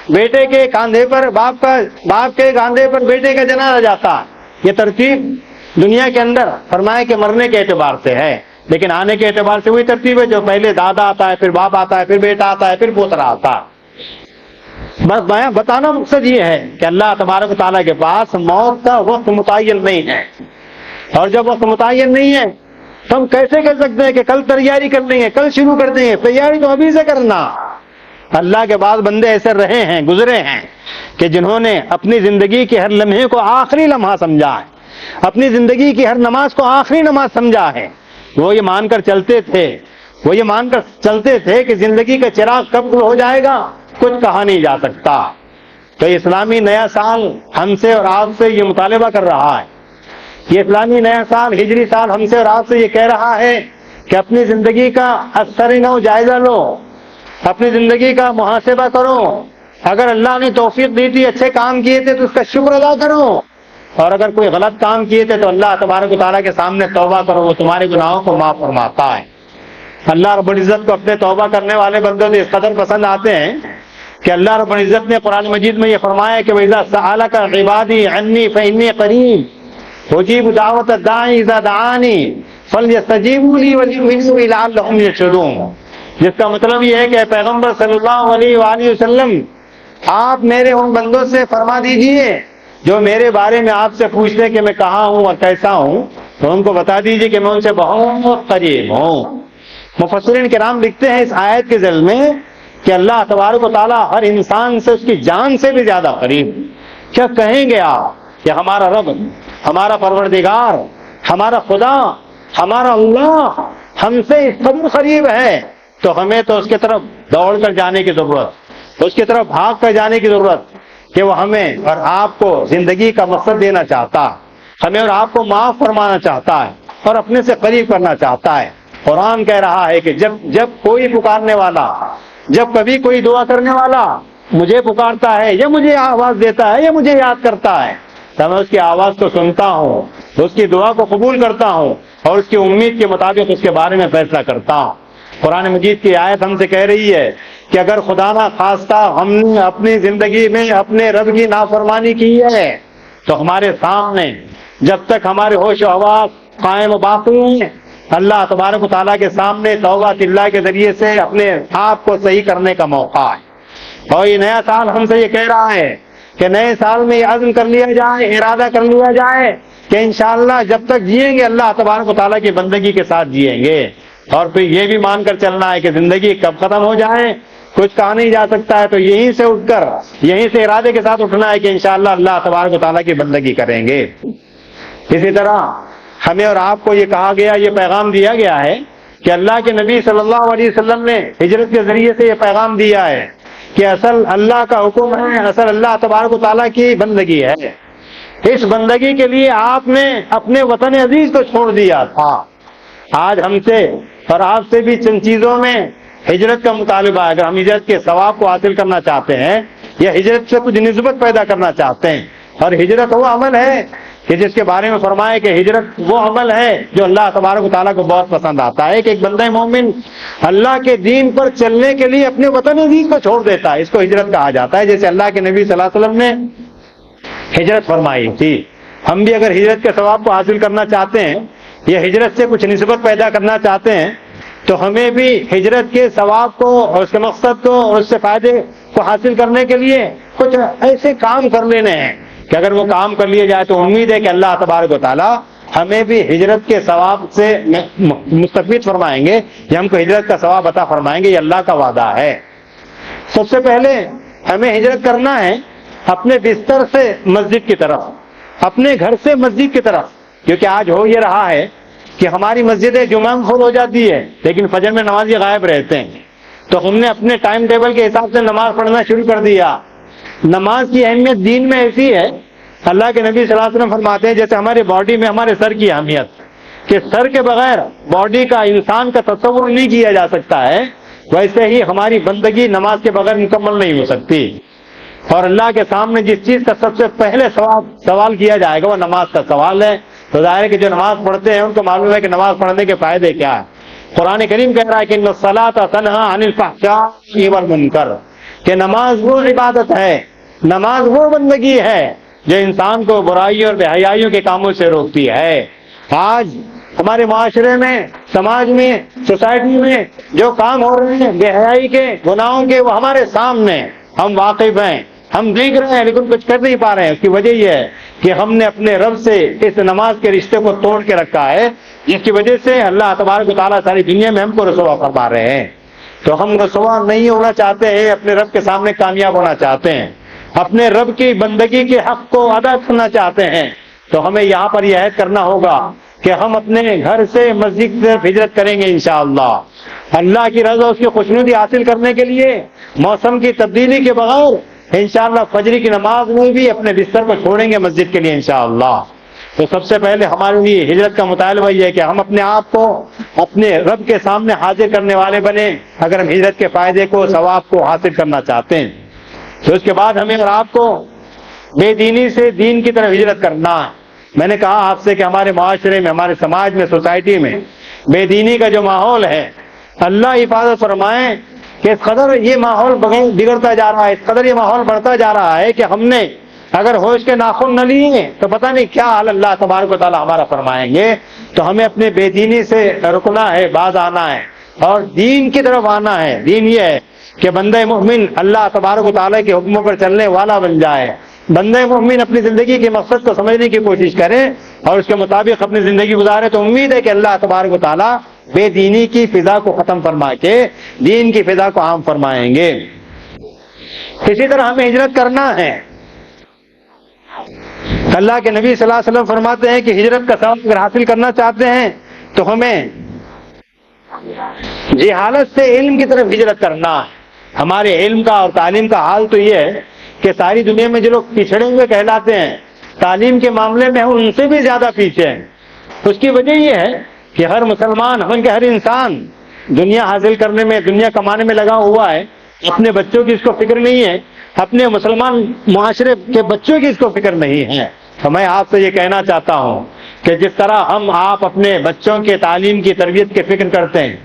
بیٹے کے کاندھے پر باپ کے کاندھے پر بیٹے کا جنازہ جاتا ہے۔ یہ ترتیب دنیا کے اندر فرمائے کہ مرنے کے اعتبار سے ہے، لیکن آنے کے اعتبار سے وہی ترتیب ہے جو پہلے دادا آتا ہے، پھر باپ آتا ہے، پھر بیٹا آتا ہے، پھر پوترا آتا ہے۔ بس بتانا مقصد یہ ہے کہ اللہ تبارک و تعالیٰ کے پاس موت کا وقت متعین نہیں ہے، اور جب وقت متعین نہیں ہے تو ہم کیسے کر سکتے ہیں کہ کل تیاری کر لیں گے، کل شروع کر دیں گے؟ تیاری تو ابھی سے کرنا۔ اللہ کے بعض بندے ایسے رہے ہیں، گزرے ہیں کہ جنہوں نے اپنی زندگی کے ہر لمحے کو آخری لمحہ سمجھا ہے، اپنی زندگی کی ہر نماز کو آخری نماز سمجھا ہے۔ وہ یہ مان کر چلتے تھے کہ زندگی کا چراغ کب ہو جائے گا کچھ کہا نہیں جا سکتا۔ تو اسلامی نیا سال ہم سے اور آپ سے یہ مطالبہ کر رہا ہے، یہ اسلامی نیا سال، ہجری سال ہم سے اور آپ سے یہ کہہ رہا ہے کہ اپنی زندگی کا اثر نو جائزہ لو، اپنی زندگی کا محاسبہ کرو۔ اگر اللہ نے توفیق دی تھی، اچھے کام کیے تھے تو اس کا شکر ادا کرو، اور اگر کوئی غلط کام کیے تھے تو اللہ تبارک و تعالیٰ کے سامنے توبہ کرو، وہ تمہارے گناہوں کو معاف فرماتا ہے۔ اللہ رب العزت کو اپنے توبہ کرنے والے بندوں سے اس قدر پسند آتے ہیں کہ اللہ رب العزت نے قرآن مجید میں یہ فرمایا کہ وَإِذَا سَأَلَكَ عِبَادِي عَنِّي فَإِنِّي قَرِيبٌ أُجِيبُ دَعْوَةَ الدَّاعِ إِذَا دَعَانِ فَلْيَسْتَجِيبُوا لِي وَلْيُؤْمِنُوا بِي لَعَلَّهُمْ يَرْشُدُونَ، جس کا مطلب یہ ہے کہ اے پیغمبر صلی اللہ علیہ وآلہ وسلم، آپ میرے ان بندوں سے فرما دیجئے جو میرے بارے میں آپ سے پوچھتے کہ میں کہاں ہوں اور کیسا ہوں، تو ان کو بتا دیجئے کہ میں ان سے بہت قریب ہوں۔ مفسرین کرام لکھتے ہیں اس آیت کے ذیل میں کہ اللہ تبارک و تعالیٰ ہر انسان سے اس کی جان سے بھی زیادہ قریب۔ کیا کہیں گے آپ کہ ہمارا رب، ہمارا پروردگار، ہمارا خدا، ہمارا اللہ ہم سے اس قدر قریب ہے، تو ہمیں تو اس کی طرف دوڑ کر جانے کی ضرورت، اس کی طرف بھاگ کر جانے کی ضرورت کہ وہ ہمیں اور آپ کو زندگی کا مقصد دینا چاہتا، ہمیں اور آپ کو معاف فرمانا چاہتا ہے اور اپنے سے قریب کرنا چاہتا ہے۔ قرآن کہہ رہا ہے کہ جب کوئی پکارنے والا، جب کبھی کوئی دعا کرنے والا مجھے پکارتا ہے یا مجھے آواز دیتا ہے یا مجھے یاد کرتا ہے تو میں اس کی آواز کو سنتا ہوں، اس کی دعا کو قبول کرتا ہوں اور اس کی امید کے مطابق اس کے بارے میں فیصلہ کرتا ہوں۔ قرآن مجید کی آیت ہم سے کہہ رہی ہے کہ اگر خدا نہ خواستہ ہم نے اپنی زندگی میں اپنے رب کی نافرمانی کی ہے تو ہمارے سامنے جب تک ہمارے ہوش و حواس قائم و باقی ہیں، اللہ تبارک و تعالیٰ کے سامنے توبہ اللہ کے ذریعے سے اپنے آپ کو صحیح کرنے کا موقع ہے۔ اور یہ نیا سال ہم سے یہ کہہ رہا ہے کہ نئے سال میں یہ عزم کر لیا جائے، ارادہ کر لیا جائے کہ انشاءاللہ جب تک جئیں گے اللہ تبارک و تعالیٰ کی بندگی کے ساتھ جئیں گے، اور پھر یہ بھی مان کر چلنا ہے کہ زندگی کب ختم ہو جائے کچھ کہا نہیں جا سکتا ہے، تو یہیں سے اٹھ کر یہیں سے ارادے کے ساتھ اٹھنا ہے کہ انشاءاللہ اللہ تبارک و تعالیٰ کی بندگی کریں گے۔ اسی طرح ہمیں اور آپ کو یہ کہا گیا، یہ پیغام دیا گیا ہے کہ اللہ کے نبی صلی اللہ علیہ وسلم نے ہجرت کے ذریعے سے یہ پیغام دیا ہے کہ اصل اللہ کا حکم ہے، اصل اللہ تبارک و تعالیٰ کی بندگی ہے۔ اس بندگی کے لیے آپ نے اپنے وطن عزیز کو چھوڑ دیا تھا۔ آج ہم سے اور آپ سے بھی چند چیزوں میں ہجرت کا مطالبہ ہے۔ اگر ہم ہجرت کے ثواب کو حاصل کرنا چاہتے ہیں یا ہجرت سے کچھ نسبت پیدا کرنا چاہتے ہیں، اور ہجرت وہ عمل ہے کہ جس کے بارے میں فرمائے کہ ہجرت وہ عمل ہے جو اللہ تبارک و تعالیٰ کو بہت پسند آتا ہے کہ ایک بندہ مومن اللہ کے دین پر چلنے کے لیے اپنے وطن عزیز کو چھوڑ دیتا ہے، اس کو ہجرت کہا جاتا ہے۔ جیسے اللہ کے نبی صلی اللہ علیہ وسلم نے ہجرت فرمائی تھی، ہم بھی اگر ہجرت کے ثواب کو حاصل کرنا چاہتے ہیں یا ہجرت سے کچھ نسبت پیدا کرنا چاہتے ہیں تو ہمیں بھی ہجرت کے ثواب کو اور اس کے مقصد کو اور اس سے فائدے کو حاصل کرنے کے لیے کچھ ایسے کام کر لینے ہیں کہ اگر وہ کام کر لیے جائے تو امید ہے کہ اللہ تبارک و تعالیٰ ہمیں بھی ہجرت کے ثواب سے مستفید فرمائیں گے، یا ہم کو ہجرت کا ثواب عطا فرمائیں گے، یہ اللہ کا وعدہ ہے۔ سب سے پہلے ہمیں ہجرت کرنا ہے اپنے بستر سے مسجد کی طرف، اپنے گھر سے مسجد کی طرف، کیونکہ آج ہو یہ رہا ہے کہ ہماری مسجد جمعہ فل ہو جاتی ہے لیکن فجر میں نمازی غائب رہتے ہیں، تو ہم نے اپنے ٹائم ٹیبل کے حساب سے نماز پڑھنا شروع کر دیا۔ نماز کی اہمیت دین میں ایسی ہے، اللہ کے نبی صلی اللہ علیہ وسلم فرماتے ہیں جیسے ہمارے باڈی میں ہمارے سر کی اہمیت، کہ سر کے بغیر باڈی کا انسان کا تصور نہیں کیا جا سکتا ہے، ویسے ہی ہماری بندگی نماز کے بغیر مکمل نہیں ہو سکتی۔ اور اللہ کے سامنے جس چیز کا سب سے پہلے سوال کیا جائے گا وہ نماز کا سوال ہے۔ تو ظاہر ہے کہ جو نماز پڑھتے ہیں ان کو معلوم ہے کہ نماز پڑھنے کے فائدے کیا ہیں۔ قرآن کریم کہہ رہا ہے کہ ان الصلاۃ تنہا عن الفحشاء والمنکر، کہ نماز وہ عبادت ہے، نماز وہ بندگی ہے جو انسان کو برائیوں اور بے حیائیوں کے کاموں سے روکتی ہے۔ آج ہمارے معاشرے میں، سماج میں، سوسائٹی میں جو کام ہو رہے ہیں بے حیائی کے، گناہوں کے، وہ ہمارے سامنے، ہم واقف ہیں، ہم دیکھ رہے ہیں، لیکن کچھ کر نہیں پا رہے ہیں۔ اس کی وجہ یہ ہے کہ ہم نے اپنے رب سے اس نماز کے رشتے کو توڑ کے رکھا ہے، جس کی وجہ سے اللہ تبارک و تعالیٰ ساری دنیا میں ہم کو رسوا فرما رہے ہیں۔ تو ہم رسوا نہیں ہونا چاہتے ہیں، اپنے رب کے سامنے کامیاب ہونا چاہتے ہیں، اپنے رب کی بندگی کے حق کو ادا کرنا چاہتے ہیں، تو ہمیں یہاں پر یہ عہد کرنا ہوگا کہ ہم اپنے گھر سے مسجد کی طرف ہجرت کریں گے انشاءاللہ، اللہ کی رضا اس کی خوشنودی حاصل کرنے کے لیے، موسم کی تبدیلی کے بغیر انشاءاللہ فجر کی نماز میں بھی اپنے بستر کو چھوڑیں گے مسجد کے لیے انشاءاللہ۔ تو سب سے پہلے ہمارے لیے ہجرت کا مطالبہ یہ ہے کہ ہم اپنے آپ کو اپنے رب کے سامنے حاضر کرنے والے بنیں، اگر ہم ہجرت کے فائدے کو، ثواب کو حاصل کرنا چاہتے ہیں۔ تو اس کے بعد ہمیں اور آپ کو بے دینی سے دین کی طرف ہجرت کرنا ہے۔ میں نے کہا آپ سے کہ ہمارے معاشرے میں، ہمارے سماج میں، سوسائٹی میں بے دینی کا جو ماحول ہے، اللہ حفاظت فرمائے کہ اس قدر یہ ماحول بگڑتا جا رہا ہے، اس قدر یہ ماحول بڑھتا جا رہا ہے کہ ہم نے اگر ہوش کے ناخن نہ لیے تو پتہ نہیں کیا حال اللہ تبارک و تعالیٰ ہمارا فرمائیں گے۔ تو ہمیں اپنے بے دینی سے رکنا ہے، باز آنا ہے اور دین کی طرف آنا ہے۔ دین یہ ہے کہ بندہ مومن اللہ تبارک و تعالیٰ کے حکموں پر چلنے والا بن جائے، بندہ مومن اپنی زندگی کے مقصد کو سمجھنے کی کوشش کرے اور اس کے مطابق اپنی زندگی گزارے، تو امید ہے کہ اللہ تبارک و تعالیٰ بے دینی کی فضا کو ختم فرما کے دین کی فضا کو عام فرمائیں گے۔ اسی طرح ہمیں ہجرت کرنا ہے۔ اللہ کے نبی صلی اللہ علیہ وسلم فرماتے ہیں کہ ہجرت کا ثواب اگر حاصل کرنا چاہتے ہیں تو ہمیں جہالت سے علم کی طرف ہجرت کرنا ہے۔ ہمارے علم کا اور تعلیم کا حال تو یہ ہے کہ ساری دنیا میں جو لوگ پچھڑے ہوئے کہلاتے ہیں تعلیم کے معاملے میں ہم ان سے بھی زیادہ پیچھے ہیں۔ اس کی وجہ یہ ہے کہ ہر مسلمان، ہر انسان دنیا حاصل کرنے میں، دنیا کمانے میں لگا ہوا ہے، اپنے بچوں کی اس کو فکر نہیں ہے، اپنے مسلمان معاشرے کے بچوں کی اس کو فکر نہیں ہے۔ تو میں آپ سے یہ کہنا چاہتا ہوں کہ جس طرح ہم آپ اپنے بچوں کے تعلیم کی تربیت کی فکر کرتے ہیں،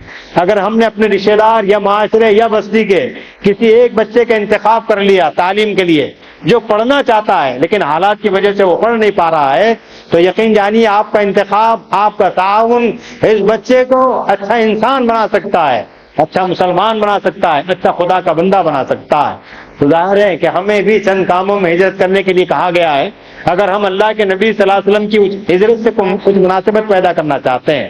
اگر ہم نے اپنے رشتہ دار یا معاشرے یا بستی کے کسی ایک بچے کا انتخاب کر لیا تعلیم کے لیے جو پڑھنا چاہتا ہے لیکن حالات کی وجہ سے وہ پڑھ نہیں پا رہا ہے، تو یقین جانیے آپ کا انتخاب، آپ کا تعاون اس بچے کو اچھا انسان بنا سکتا ہے، اچھا مسلمان بنا سکتا ہے، اچھا خدا کا بندہ بنا سکتا ہے۔ تو ظاہر ہے کہ ہمیں بھی چند کاموں میں ہجرت کرنے کے لیے کہا گیا ہے۔ اگر ہم اللہ کے نبی صلی اللہ علیہ وسلم کی ہجرت سے کچھ مناسبت پیدا کرنا چاہتے ہیں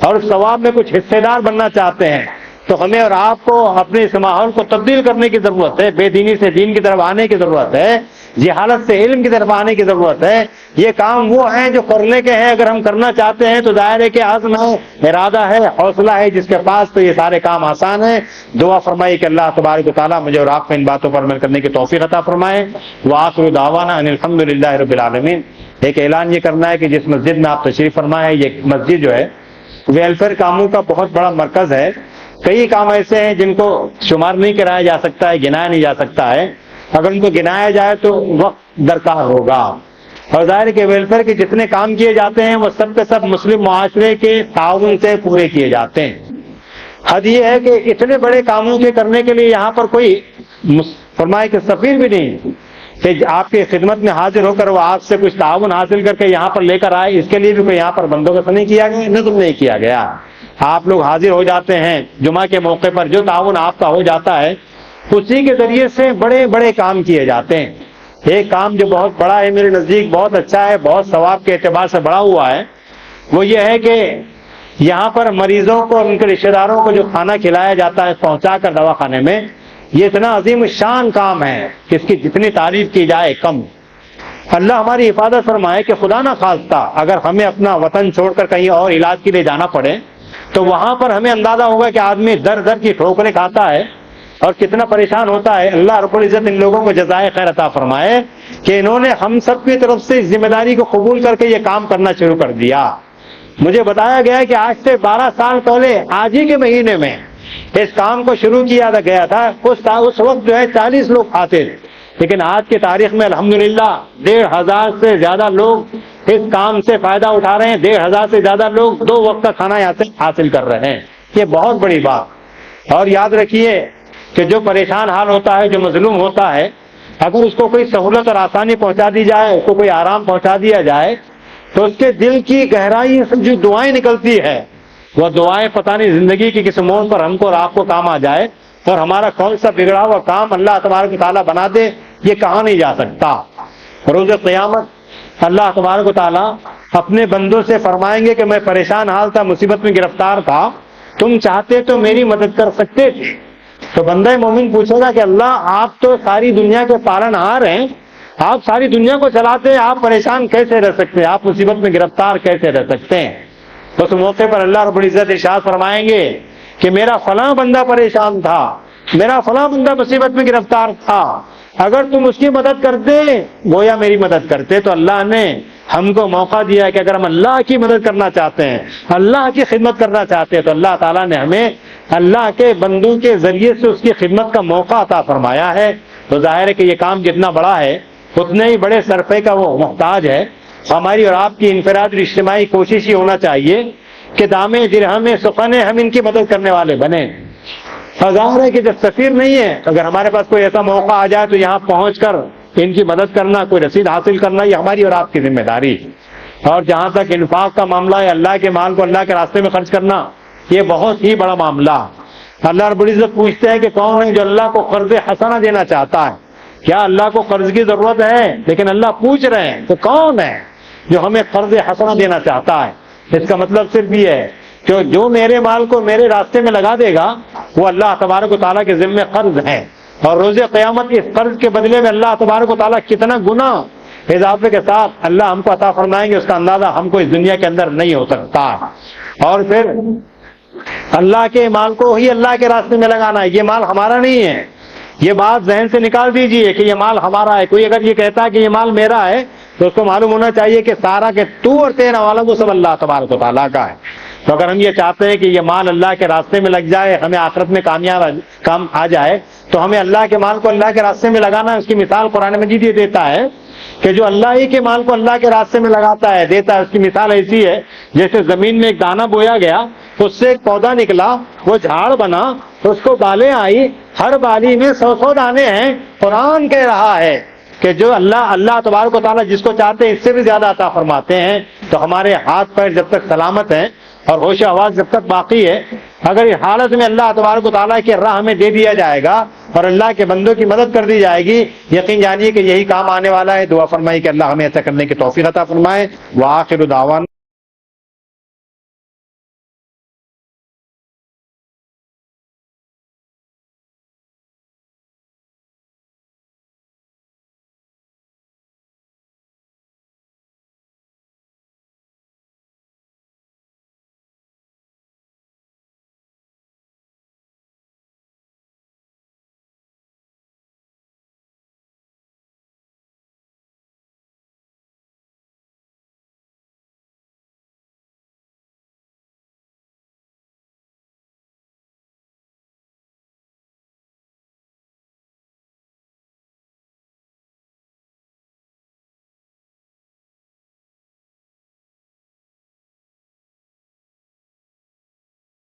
اور اس ثواب میں کچھ حصے دار بننا چاہتے ہیں تو ہمیں اور آپ کو اپنے اس ماحول کو تبدیل کرنے کی ضرورت ہے، بے دینی سے دین کی طرف آنے کی ضرورت ہے، جہالت سے علم کی طرف آنے کی ضرورت ہے۔ یہ کام وہ ہیں جو کرنے کے ہیں، اگر ہم کرنا چاہتے ہیں تو ظاہر ہے کہ عزم ہے، ارادہ ہے، حوصلہ ہے جس کے پاس، تو یہ سارے کام آسان ہیں۔ دعا فرمائی کہ اللہ تبارک و تعالیٰ مجھے اور آپ کو ان باتوں پر عمل کرنے کی توفیق عطا فرمائے۔ وآخر دعوانا ان الحمد للہ رب العالمین۔ ایک اعلان یہ کرنا ہے کہ جس مسجد میں آپ تشریف فرمائے، یہ مسجد جو ہے ویلفیئر کاموں کا بہت بڑا مرکز ہے۔ کئی کام ایسے ہیں جن کو شمار نہیں کرایا جا سکتا ہے، گنایا نہیں جا سکتا ہے، اگر ان کو گنایا جائے تو وقت درکار ہوگا۔ اور ظاہر کہ ویلفیئر کے جتنے کام کیے جاتے ہیں وہ سب کے سب مسلم معاشرے کے تعاون سے پورے کیے جاتے ہیں۔ حد یہ ہے کہ اتنے بڑے کاموں کے کرنے کے لیے یہاں پر کوئی فرمائے کہ سفیر بھی نہیں کہ آپ کی خدمت میں حاضر ہو کر وہ آپ سے کچھ تعاون حاصل کر کے یہاں پر لے کر آئے، اس کے لیے بھی کوئی یہاں پر بندوبست نہیں کیا گیا، نظم نہیں کیا گیا۔ آپ لوگ حاضر ہو جاتے ہیں جمعہ کے موقع پر، جو تعاون آپ کا ہو جاتا ہے اسی کے ذریعے سے بڑے بڑے کام کیے جاتے ہیں۔ ایک کام جو بہت بڑا ہے، میرے نزدیک بہت اچھا ہے، بہت ثواب کے اعتبار سے بڑا ہوا ہے، وہ یہ ہے کہ یہاں پر مریضوں کو، ان کے رشتہ داروں کو جو کھانا کھلایا جاتا ہے پہنچا کر دواخانے میں، یہ اتنا عظیم شان کام ہے کہ اس کی جتنی تعریف کی جائے کم۔ اللہ ہماری حفاظت فرمائے کہ خدا نہ خواستہ اگر ہمیں اپنا وطن چھوڑ کر کہیں اور علاج کے لیے جانا پڑے تو وہاں پر ہمیں اندازہ ہوگا کہ آدمی در در کی ٹھوکریں کھاتا ہے اور کتنا پریشان ہوتا ہے۔ اللہ رب العزت ان لوگوں کو جزائے خیر عطا فرمائے کہ انہوں نے ہم سب کی طرف سے اس ذمہ داری کو قبول کر کے یہ کام کرنا شروع کر دیا۔ مجھے بتایا گیا ہے کہ آج سے 12 سال پہلے آج ہی کے مہینے میں اس کام کو شروع کیا گیا تھا۔ اس وقت جو ہے 40 لوگ کھاتے تھے، لیکن آج کی تاریخ میں الحمدللہ 1500 سے زیادہ لوگ اس کام سے فائدہ اٹھا رہے ہیں۔ 1500 سے زیادہ لوگ 2 وقت کا کھانا یہاں سے حاصل کر رہے ہیں۔ یہ بہت بڑی بات. اور یاد رکھیے کہ جو پریشان حال ہوتا ہے, جو مظلوم ہوتا ہے, اگر اس کو کوئی سہولت اور آسانی پہنچا دی جائے, اس کو کوئی آرام پہنچا دیا جائے, تو اس کے دل کی گہرائی سے جو دعائیں نکلتی ہے, وہ دعائیں پتہ نہیں زندگی کی کسی موڑ پر ہم کو اور آپ کو کام آ جائے, اور ہمارا کون سا بگڑا ہوا کام اللہ تبارک و تعالیٰ بنا دے, یہ کہا نہیں جا سکتا. روز قیامت اللہ تبارک و تعالیٰ اپنے بندوں سے فرمائیں گے کہ میں پریشان حال تھا, مصیبت میں گرفتار تھا, تم چاہتے تو میری مدد کر سکتے تھے. تو بندہ مومن پوچھے گا کہ اللہ آپ تو ساری دنیا کے پالن ہار ہیں, آپ ساری دنیا کو چلاتے ہیں, آپ پریشان کیسے رہ سکتے ہیں, آپ مصیبت میں گرفتار کیسے رہ سکتے ہیں؟ تو اس موقع پر اللہ رب العزت ارشاد فرمائیں گے کہ میرا فلاں بندہ پریشان تھا, میرا فلاں بندہ مصیبت میں گرفتار تھا, اگر تم اس کی مدد کرتے گویا میری مدد کرتے. تو اللہ نے ہم کو موقع دیا کہ اگر ہم اللہ کی مدد کرنا چاہتے ہیں, اللہ کی خدمت کرنا چاہتے ہیں, تو اللہ تعالیٰ نے ہمیں اللہ کے بندوں کے ذریعے سے اس کی خدمت کا موقع عطا فرمایا ہے. تو ظاہر ہے کہ یہ کام جتنا بڑا ہے اتنے ہی بڑے صرفے کا وہ محتاج ہے. ہماری اور آپ کی انفرادی اجتماعی کوشش ہی ہونا چاہیے کہ دامے درہمے سخنے ہم ان کی مدد کرنے والے بنے. ظاہر ہے کہ جب سفیر نہیں ہے, اگر ہمارے پاس کوئی ایسا موقع آ جائے تو یہاں پہنچ کر ان کی مدد کرنا, کوئی رسید حاصل کرنا, یہ ہماری اور آپ کی ذمہ داری. اور جہاں تک انفاق کا معاملہ ہے, اللہ کے مال کو اللہ کے راستے میں خرچ کرنا, یہ بہت ہی بڑا معاملہ. اللہ رب العزت پوچھتے ہیں کہ کون ہے جو اللہ کو قرض حسنہ دینا چاہتا ہے. کیا اللہ کو قرض کی ضرورت ہے؟ لیکن اللہ پوچھ رہے ہیں کہ کون ہے جو ہمیں قرض حسنہ دینا چاہتا ہے. اس کا مطلب صرف یہ ہے کہ جو میرے مال کو میرے راستے میں لگا دے گا وہ اللہ تبارک و تعالیٰ کے ذمہ قرض ہے, اور روز قیامت اس قرض کے بدلے میں اللہ تبارک و تعالیٰ کتنا گنا اضافے کے ساتھ اللہ ہم کو عطا فرمائیں گے, اس کا اندازہ ہم کو اس دنیا کے اندر نہیں ہو سکتا. اور پھر اللہ کے مال کو ہی اللہ کے راستے میں لگانا ہے, یہ مال ہمارا نہیں ہے. یہ بات ذہن سے نکال دیجئے کہ یہ مال ہمارا ہے. کوئی اگر یہ کہتا ہے کہ یہ مال میرا ہے تو اس کو معلوم ہونا چاہیے کہ سارا کہ تو اور تیرا والا وہ سب اللہ تبارک و تعالیٰ کا ہے. تو اگر ہم یہ چاہتے ہیں کہ یہ مال اللہ کے راستے میں لگ جائے, ہمیں آخرت میں کامیاب کام آ جائے, تو ہمیں اللہ کے مال کو اللہ کے راستے میں لگانا ہے. اس کی مثال قرآن مجید یہ دیتا ہے کہ جو اللہ ہی کے مال کو اللہ کے راستے میں لگاتا ہے, دیتا ہے, اس کی مثال ایسی ہے جیسے زمین میں ایک دانہ بویا گیا, اس سے ایک پودا نکلا, وہ جھاڑ بنا, اس کو بالیں آئی, ہر بالی میں 100 دانے ہیں. قرآن کہہ رہا ہے کہ جو اللہ تبارک و تعالیٰ جس کو چاہتے ہیں اس سے بھی زیادہ عطا فرماتے ہیں. تو ہمارے ہاتھ پیر جب تک سلامت ہیں اور ہوش و حواس جب تک باقی ہے, اگر اس حالت میں اللہ تبارک و تعالیٰ کی راہ ہمیں دے دیا جائے گا اور اللہ کے بندوں کی مدد کر دی جائے گی, یقین جانیے کہ یہی کام آنے والا ہے. دعا فرمائیے کہ اللہ ہمیں ایسا کرنے کی توفیق عطا فرمائے. وآخر دعوانا